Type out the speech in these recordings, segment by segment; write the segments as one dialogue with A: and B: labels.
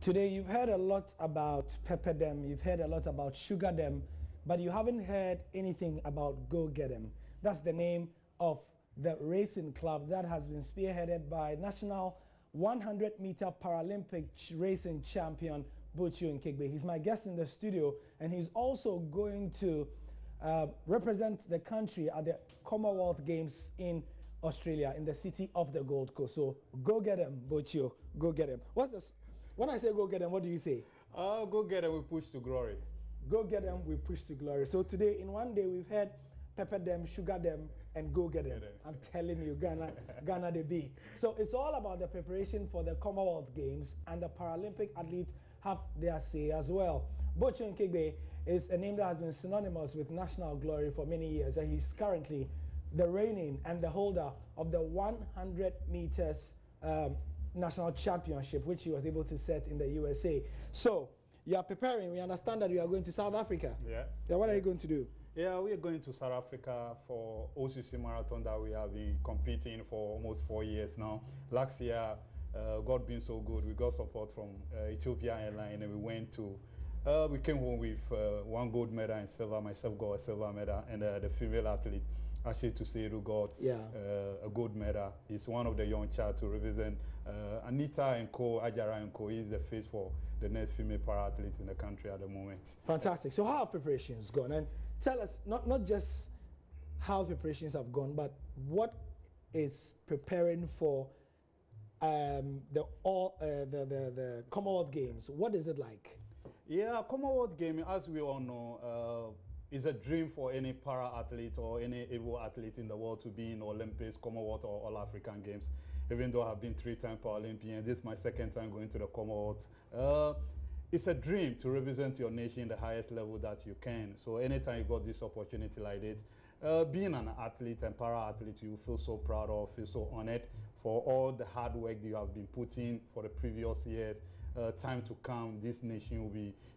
A: Today, you've heard a lot about pepper them, you've heard a lot about sugar them, but you haven't heard anything about go get them. That's the name of the racing club that has been spearheaded by national 100-meter Paralympic racing champion Bochio Nkegbe. He's my guest in the studio, and he's also going to represent the country at the Commonwealth Games in Australia, in the city of the Gold Coast. So go get him, Bochio. Go get him. What's this? When I say go get them, what do you say?
B: Go get them, we push to glory.
A: Go get them, we push to glory. So today, in one day, we've had pepper them, sugar them, and go get them. I'm telling you, Ghana they be. So it's all about the preparation for the Commonwealth Games, and the Paralympic athletes have their say as well. Bochio Nkegbe is a name that has been synonymous with national glory for many years, and he's currently the reigning and the holder of the 100 meters national championship, which he was able to set in the USA. So you are preparing. We understand that you are going to South Africa.
B: Yeah.
A: What are you going to do?
B: Yeah, we are going to South Africa for OCC Marathon that we have been competing for almost 4 years now. Last year, God being so good, we got support from Ethiopia Airlines, and we went to. We came home with 1 gold medal and silver. Myself got a silver medal, and the female athlete, actually to say who got a gold medal. He's one of the young child to represent Anita and Co, Ajara and Co. He's the face for the next female para athlete in the country at the moment.
A: Fantastic. So how have preparations gone? And tell us not just how preparations have gone, but what is preparing for the Commonwealth Games. What is it like?
B: Yeah, Commonwealth Game, as we all know, is a dream for any para-athlete or any able athlete in the world to be in Olympics, Commonwealth, or All African Games. Even though I've been 3-time Paralympian, this is my 2nd time going to the Commonwealth. It's a dream to represent your nation in the highest level that you can. So anytime you got this opportunity like this, being an athlete and para-athlete, you feel so proud of, feel so honored for all the hard work that you have been putting for the previous years. Time to come, this nation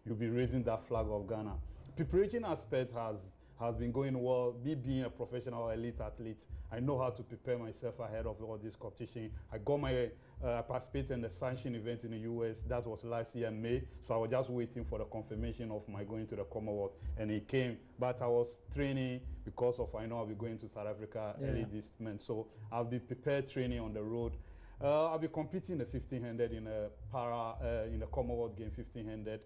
B: you'll be raising that flag of Ghana. Preparation aspect has been going well. Me being a professional elite athlete, I know how to prepare myself ahead of all this competition. I got my participate in the sanction event in the US. That was last year in May. So I was just waiting for the confirmation of my going to the Commonwealth, and it came. But I was training because of I know I'll be going to South Africa early this month. So I'll be prepared training on the road. I'll be competing in the 1500 in a in the Commonwealth game 1500.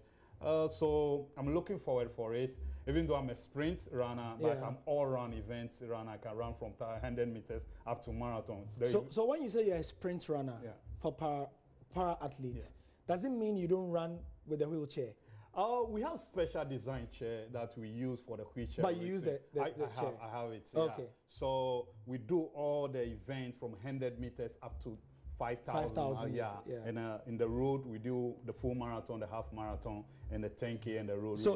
B: So I'm looking forward for it. Even though I'm a sprint runner, but I'm all-round event runner. I can run from 100 meters up to marathon.
A: So when you say you're a sprint runner for para athletes, does it mean you don't run with a wheelchair?
B: We have special design chair that we use for the wheelchair.
A: But you use the chair?
B: I have it.
A: Okay.
B: So we do all the events from 100 meters up to 5,000. And in the road, we do the full marathon, the half marathon, and the 10K and the road.
A: So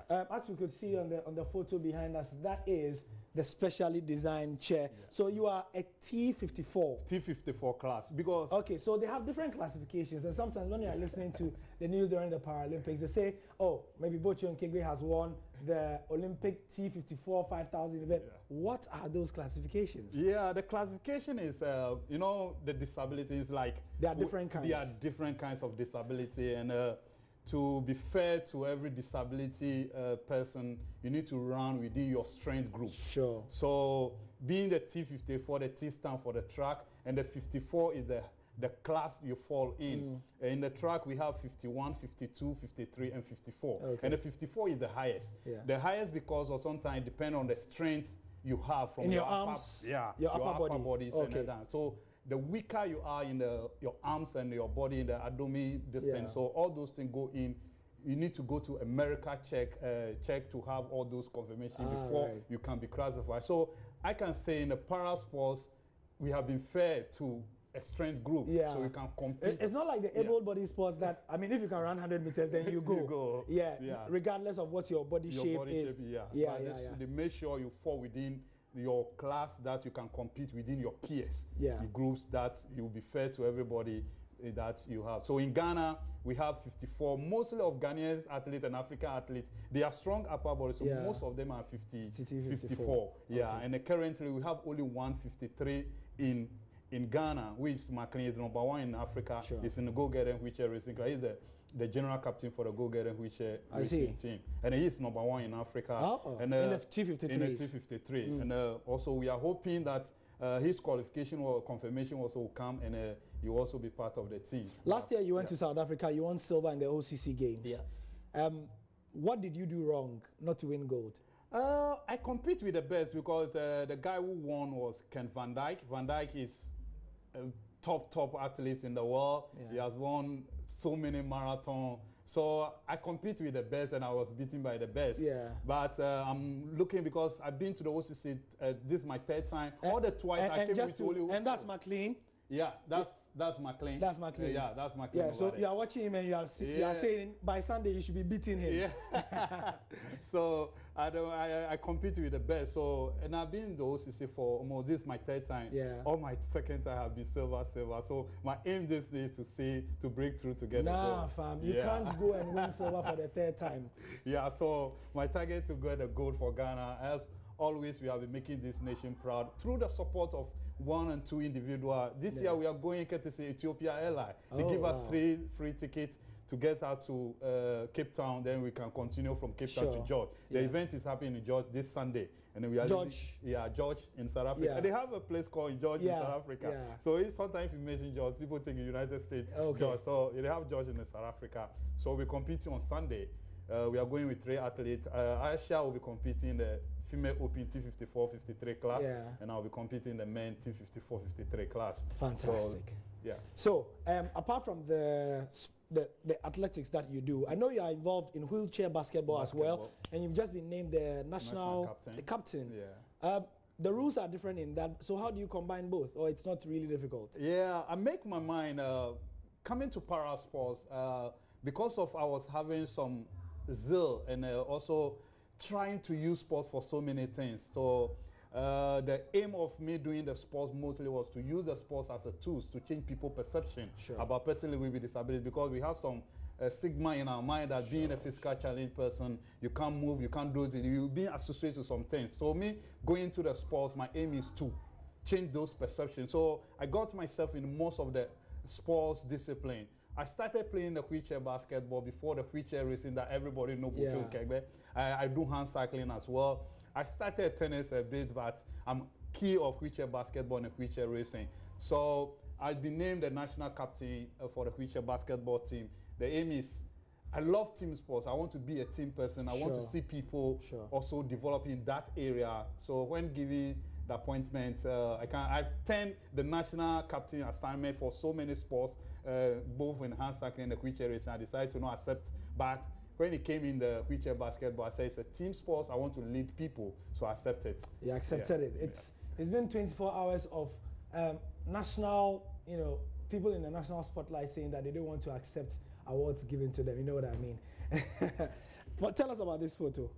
A: as we could see on the photo behind us, that is the specially designed chair. So you are a T54.
B: T54 class. Because
A: okay, so they have different classifications, and sometimes when you are listening to the news during the Paralympics, they say, oh, maybe Bochio Nkegbe has won the Olympic T54 5,000 event. What are those classifications?
B: Yeah, the classification is, you know, the disability is like...
A: There are different kinds.
B: There are different kinds of disability, and to be fair to every disability person, you need to run within your strength group.
A: Sure.
B: So being the T54, the T stand for the track, and the 54 is the class you fall in. In the track, we have 51, 52, 53, and 54. Okay. And the 54 is the highest. The highest because of sometimes depend on the strength you have from
A: in your arms, your upper
B: bodies and that. So the weaker you are in your arms and your body in the abdomen distance, so all those things go in. You need to go to America check to have all those confirmation before you can be classified. So I can say in the para sports, we have been fair to a strength group, so you can compete.
A: It's not like the able-bodied sports that, I mean, if you can run 100 meters, then you go.
B: You go.
A: Regardless of what your body shape is.
B: They make sure you fall within your class that you can compete within your peers, the groups that you will be fair to everybody that you have. So in Ghana, we have 54. Mostly of Ghanaians athletes and African athletes, they are strong upper body, so most of them are 54. And currently we have only 153 in Ghana, which McLean is #1 in Africa. It's in the go-getter wheelchair racing. He's the general captain for the go-getter wheelchair
A: I see.
B: team, and he is number 1 in Africa.
A: And in the T53.
B: In the T53, and also we are hoping that his qualification or confirmation also will come, and he will also be part of the team.
A: Last year you went to South Africa. You won silver in the OCC games.
B: Yeah.
A: What did you do wrong not to win gold?
B: I compete with the best because the guy who won was Ken Van Dijk. Van Dijk is a top athlete in the world. He has won so many marathons. So I compete with the best, and I was beaten by the best. But I'm looking because I've been to the OCC. This is my 3rd time. All the twice I came with Hollywood.
A: And that's McLean.
B: Yeah, that's McLean.
A: That's McLean.
B: Yeah, that's McLean.
A: Yeah, so you are watching him and you are saying by Sunday you should be beating him.
B: Yeah. So I compete with the best. So, and I've been in the OCC for almost, this is my 3rd time.
A: Yeah.
B: All my 2nd time have been silver. So my aim this day is to break through together.
A: Nah, fam, you can't go and win silver for the 3rd time.
B: Yeah, so my target to get a gold for Ghana. As always, we have been making this nation proud through the support of 1 and 2 individuals. This year we are going courtesy Ethiopia Airlines. They give us 3 free tickets to get out to Cape Town. Then we can continue from Cape Town to George. The event is happening in George this Sunday, and then we are
A: George.
B: George in South Africa. And they have a place called George in South Africa. So sometimes if you mention George, people think United States George. So they have George in South Africa. So we're competing on Sunday. We are going with 3 athletes. Aisha will be competing in the female Open T54, 53 class, and I'll be competing in the men T54, 53 class.
A: Fantastic.
B: So,
A: So apart from the athletics that you do, I know you are involved in wheelchair basketball as well, and you've just been named the national captain.
B: Yeah.
A: The rules are different in that. So how do you combine both, or it's not really difficult?
B: Yeah, I make my mind coming to para sports because of I was having some zeal and also trying to use sports for so many things. So the aim of me doing the sports mostly was to use the sports as a tool to change people's perception about personally with disabilities, because we have some stigma in our mind that being a physical challenged person, you can't move, you can't do it, you're being associated with some things. So me going to the sports, my aim is to change those perceptions. So I got myself in most of the sports discipline. I started playing the wheelchair basketball before the wheelchair racing that everybody knows. I do hand cycling as well. I started tennis a bit, but I'm key of wheelchair basketball and wheelchair racing. So I've been named the national captain for the wheelchair basketball team. The aim is, I love team sports. I want to be a team person. I want to see people also develop in that area. So when giving the appointment, I've turned the national captain assignment for so many sports, both in hand cycling and the wheelchair racing. I decided to not accept back. When it came in the wheelchair basketball, I said it's a team sport. I want to lead people, so I accepted.
A: You accepted it. It's been 24 hours of national, people in the national spotlight saying that they don't want to accept awards given to them. You know what I mean? But tell us about this photo.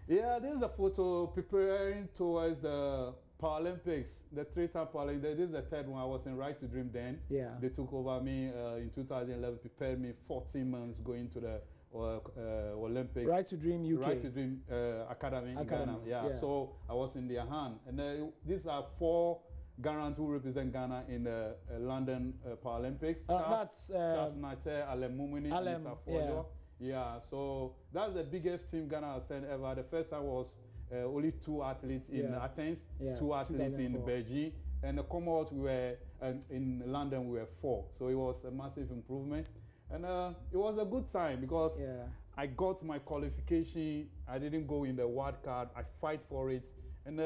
B: Yeah, this is a photo preparing towards the Paralympics, the 3-time Paralympics. This is the 3rd one. I was in Right to Dream then.
A: Yeah.
B: They took over me in 2011, prepared me 14 months going to the Olympics.
A: Right to Dream UK.
B: Right to Dream Academy in Ghana. Yeah. So I was in their hand. And these are 4 Ghanaians who represent Ghana in the London Paralympics. Charles Nater, Alem Mumini, and Tafodio. Yeah, so that's the biggest team Ghana has sent ever. The first time was only 2 athletes in Athens, 2 athletes in Beijing, and the Commonwealth we were in London we were 4. So it was a massive improvement, and it was a good time because I got my qualification. I didn't go in the wild card. I fight for it, and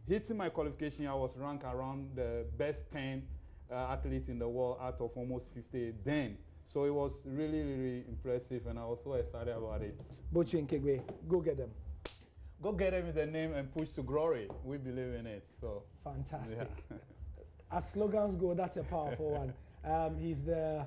B: hitting my qualification, I was ranked around the best 10 athletes in the world out of almost 50 then. So it was really, really impressive, and I was so excited about it.
A: Bochu and Kegbe, go get them.
B: Go get them with the name and push to glory. We believe in it. So
A: fantastic. Yeah. As slogans go, that's a powerful one. He's the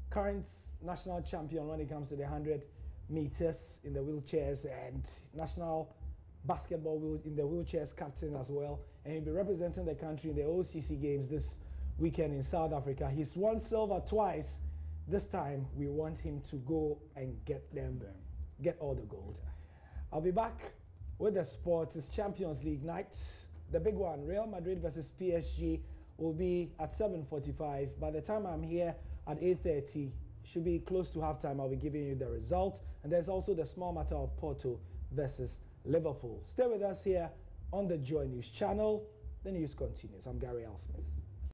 A: current national champion when it comes to the 100 meters in the wheelchairs, and national basketball in the wheelchairs captain as well. And he'll be representing the country in the OCC games this weekend in South Africa. He's won silver twice. This time, we want him to go and get all the gold. I'll be back with the sports. It's Champions League night. The big one, Real Madrid versus PSG, will be at 7:45. By the time I'm here at 8:30, should be close to halftime. I'll be giving you the result. And there's also the small matter of Porto versus Liverpool. Stay with us here on the Joy News channel. The news continues. I'm Gary Al Smith.